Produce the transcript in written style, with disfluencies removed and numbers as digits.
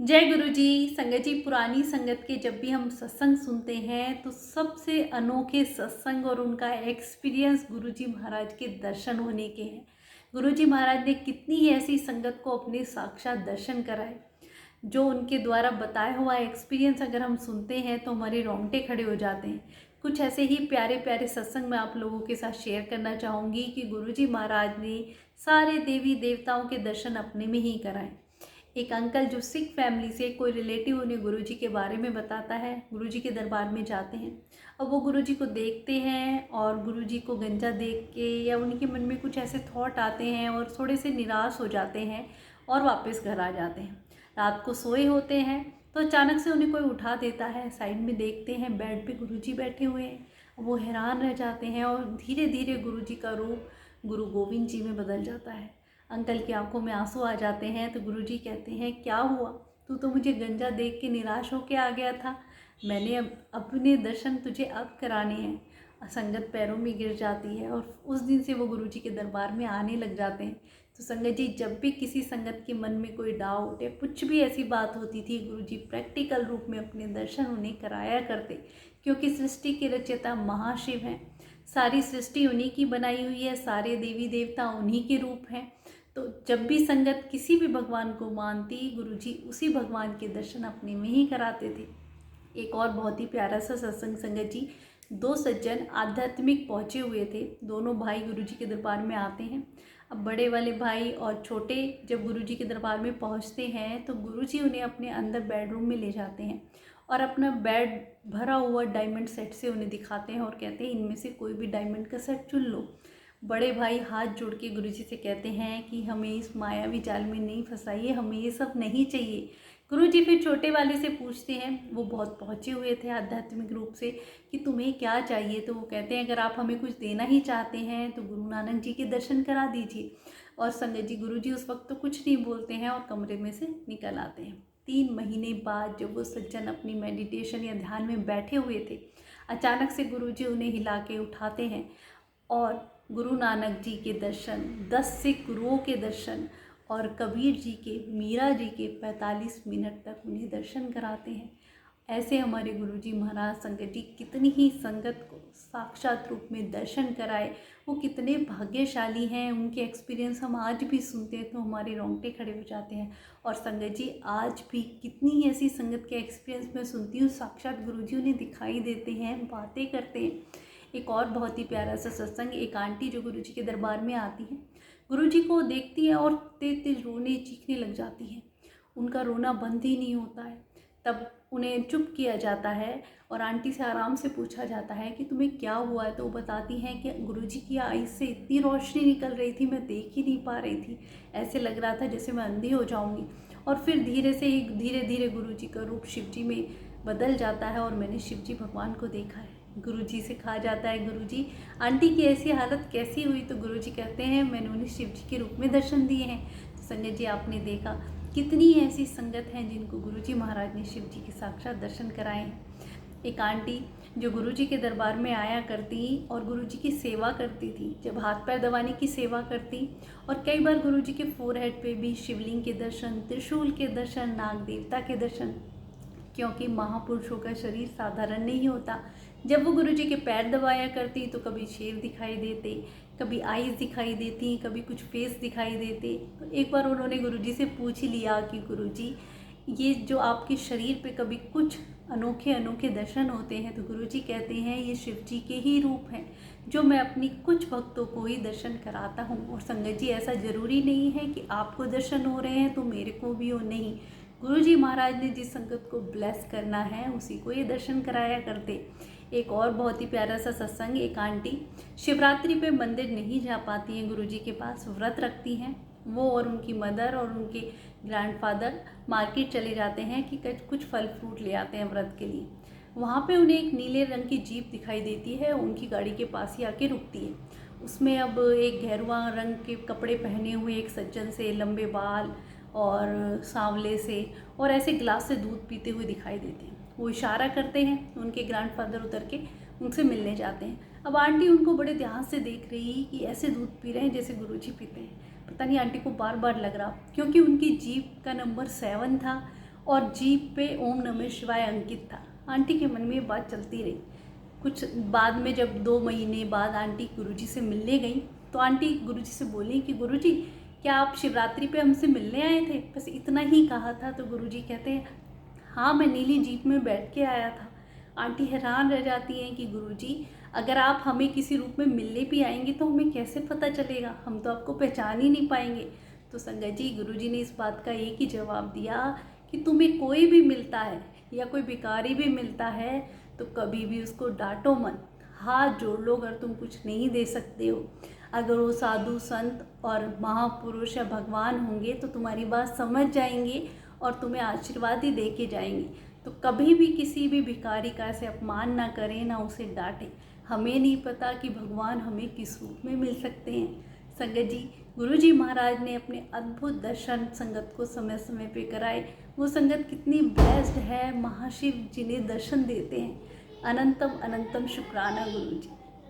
जय गुरु जी। संगत जी, पुरानी संगत के जब भी हम सत्संग सुनते हैं तो सबसे अनोखे सत्संग और उनका एक्सपीरियंस गुरु जी महाराज के दर्शन होने के हैं। गुरु जी महाराज ने कितनी ही ऐसी संगत को अपने साक्षात दर्शन कराए, जो उनके द्वारा बताया हुआ एक्सपीरियंस अगर हम सुनते हैं तो हमारे रोंगटे खड़े हो जाते हैं। कुछ ऐसे ही प्यारे प्यारे सत्संग मैं आप लोगों के साथ शेयर करना चाहूँगी कि गुरु जी महाराज ने सारे देवी देवताओं के दर्शन अपने में ही कराए। एक अंकल जो सिख फैमिली से, कोई रिलेटिव उन्हें गुरुजी के बारे में बताता है, गुरुजी के दरबार में जाते हैं। अब वो गुरुजी को देखते हैं और गुरुजी को गंजा देख के या उनके मन में कुछ ऐसे थॉट आते हैं और थोड़े से निराश हो जाते हैं और वापस घर आ जाते हैं। रात को सोए होते हैं तो अचानक से उन्हें कोई उठा देता है। साइड में देखते हैं बेड पे गुरुजी बैठे हुए हैं। वो हैरान रह जाते हैं और धीरे धीरे गुरुजी का रूप गुरु गोविंद जी में बदल जाता है। अंकल की आंखों में आंसू आ जाते हैं तो गुरुजी कहते हैं, क्या हुआ? तू तो मुझे गंजा देख के निराश होके आ गया था। मैंने अब अपने दर्शन तुझे अब कराने हैं। संगत पैरों में गिर जाती है और उस दिन से वो गुरुजी के दरबार में आने लग जाते हैं। तो संगत जी, जब भी किसी संगत के मन में कोई डाउट या कुछ भी ऐसी बात होती थी, गुरुजी प्रैक्टिकल रूप में अपने दर्शन उन्हें कराया करते, क्योंकि सृष्टि के रचयिता महाशिव हैं। सारी सृष्टि उन्हीं की बनाई हुई है, सारे देवी देवता उन्हीं के रूप हैं। तो जब भी संगत किसी भी भगवान को मानती, गुरुजी उसी भगवान के दर्शन अपने में ही कराते थे। एक और बहुत ही प्यारा सा सत्संग संगत जी, दो सज्जन आध्यात्मिक पहुँचे हुए थे। दोनों भाई गुरुजी के दरबार में आते हैं। अब बड़े वाले भाई और छोटे जब गुरुजी के दरबार में पहुँचते हैं तो गुरुजी उन्हें अपने अंदर बेडरूम में ले जाते हैं और अपना बेड भरा हुआ डायमंड सेट से उन्हें दिखाते हैं और कहते हैं, इनमें से कोई भी डायमंड का सेट चुन लो। बड़े भाई हाथ जोड़ के गुरुजी से कहते हैं कि हमें इस मायावी जाल में नहीं फंसाइए, हमें ये सब नहीं चाहिए। गुरुजी फिर छोटे वाले से पूछते हैं, वो बहुत पहुँचे हुए थे आध्यात्मिक रूप से, कि तुम्हें क्या चाहिए? तो वो कहते हैं, अगर आप हमें कुछ देना ही चाहते हैं तो गुरु नानक जी के दर्शन करा दीजिए। और संगत जी, गुरुजी उस वक्त तो कुछ नहीं बोलते हैं और कमरे में से निकल आते हैं। 3 महीने बाद जब वो सज्जन अपनी मेडिटेशन या ध्यान में बैठे हुए थे, अचानक से गुरुजी उन्हें हिला के उठाते हैं और गुरु नानक जी के दर्शन, 10 सिख गुरुओं के दर्शन और कबीर जी के, मीरा जी के 45 मिनट तक उन्हें दर्शन कराते हैं। ऐसे हमारे गुरु जी महाराज संगत जी कितनी ही संगत को साक्षात रूप में दर्शन कराए, वो कितने भाग्यशाली हैं। उनके एक्सपीरियंस हम आज भी सुनते हैं तो हमारे रोंगटे खड़े हो जाते हैं। और संगत जी, आज भी कितनी ही ऐसी संगत के एक्सपीरियंस मैं सुनती हूँ, साक्षात गुरु जी उन्हें दिखाई देते हैं, बातें करते हैं। एक और बहुत ही प्यारा सा सत्संग, एक आंटी जो गुरुजी के दरबार में आती है, गुरुजी को देखती है और तेज तेज रोने चीखने लग जाती है। उनका रोना बंद ही नहीं होता है। तब उन्हें चुप किया जाता है और आंटी से आराम से पूछा जाता है कि तुम्हें क्या हुआ है? तो वो बताती हैं कि गुरुजी की आईज से इतनी रोशनी निकल रही थी, मैं देख ही नहीं पा रही थी, ऐसे लग रहा था जैसे मैं अंधी हो जाऊंगी। और फिर धीरे धीरे गुरुजी का रूप शिवजी में बदल जाता है और मैंने शिवजी भगवान को देखा है। गुरुजी से कहा जाता है, गुरुजी आंटी की ऐसी हालत कैसी हुई? तो गुरुजी कहते हैं, मैंने उन्हें शिवजी के रूप में दर्शन दिए हैं। तो संगत जी, आपने देखा कितनी ऐसी संगत हैं जिनको गुरुजी महाराज ने शिवजी के साक्षात दर्शन कराए हैं। एक आंटी जो गुरुजी के दरबार में आया करती और गुरुजी की सेवा करती थी, जब हाथ पैर दबाने की सेवा करती, और कई बार गुरुजी के फोरहेड पे भी शिवलिंग के दर्शन, त्रिशूल के दर्शन, नाग देवता के दर्शन, क्योंकि महापुरुषों का शरीर साधारण नहीं होता। जब वो गुरुजी के पैर दबाया करती तो कभी शेर दिखाई देते, कभी आईज दिखाई देती, कभी कुछ फेस दिखाई देते। तो एक बार उन्होंने गुरुजी से पूछ लिया कि गुरुजी, ये जो आपके शरीर पे कभी कुछ अनोखे अनोखे दर्शन होते हैं, तो गुरुजी कहते हैं ये शिवजी के ही रूप हैं, जो मैं अपनी कुछ भक्तों को ही दर्शन कराता हूँ। और संगत जी, ऐसा ज़रूरी नहीं है कि आपको दर्शन हो रहे हैं तो मेरे को भी हो, नहीं। गुरुजी महाराज ने जिस संगत को ब्लेस करना है उसी को ये दर्शन कराया करते। एक और बहुत ही प्यारा सा सत्संग, एक आंटी शिवरात्रि पे मंदिर नहीं जा पाती हैं, गुरुजी के पास व्रत रखती हैं। वो और उनकी मदर और उनके ग्रैंडफादर मार्केट चले जाते हैं कि कुछ फल फ्रूट ले आते हैं व्रत के लिए। वहाँ पे उन्हें एक नीले रंग की जीप दिखाई देती है, उनकी गाड़ी के पास ही आके रुकती है। उसमें अब एक गेरुआ रंग के कपड़े पहने हुए एक सज्जन से, लंबे बाल और सांवले से, और ऐसे गिलास से दूध पीते हुए दिखाई देते हैं। वो इशारा करते हैं, उनके ग्रैंडफादर उतर के उनसे मिलने जाते हैं। अब आंटी उनको बड़े ध्यान से देख रही कि ऐसे दूध पी रहे हैं जैसे गुरुजी पीते हैं। पता नहीं आंटी को बार बार लग रहा, क्योंकि उनकी जीप का नंबर 7 था और जीप पे ओम नमः शिवाय अंकित था। आंटी के मन में ये बात चलती रही। कुछ बाद में जब 2 महीने बाद आंटी गुरुजी से मिलने गई तो आंटी गुरुजी से बोली कि गुरुजी क्या आप शिवरात्रि पे हमसे मिलने आए थे? बस इतना ही कहा था। तो गुरुजी कहते हैं हाँ, मैं नीली जीप में बैठ के आया था। आंटी हैरान रह जाती हैं कि गुरुजी अगर आप हमें किसी रूप में मिलने भी आएंगे तो हमें कैसे पता चलेगा, हम तो आपको पहचान ही नहीं पाएंगे। तो संगत जी गुरुजी ने इस बात का एक ही जवाब दिया कि तुम्हें कोई भी मिलता है या कोई भिखारी भी मिलता है तो कभी भी उसको डांटो मत, हाथ जोड़ लो अगर तुम कुछ नहीं दे सकते हो। अगर वो साधु संत और महापुरुष या भगवान होंगे तो तुम्हारी बात समझ जाएंगे और तुम्हें आशीर्वाद ही दे के जाएंगे। तो कभी भी किसी भी भिखारी का ऐसे अपमान ना करें, ना उसे डांटें। हमें नहीं पता कि भगवान हमें किस रूप में मिल सकते हैं। संगत जी गुरुजी महाराज ने अपने अद्भुत दर्शन संगत को समय समय पे कराए। वो संगत कितनी ब्लेस्ड है, महाशिव जिन्हें दर्शन देते हैं। अनंतम अनंतम शुक्राना गुरुजी।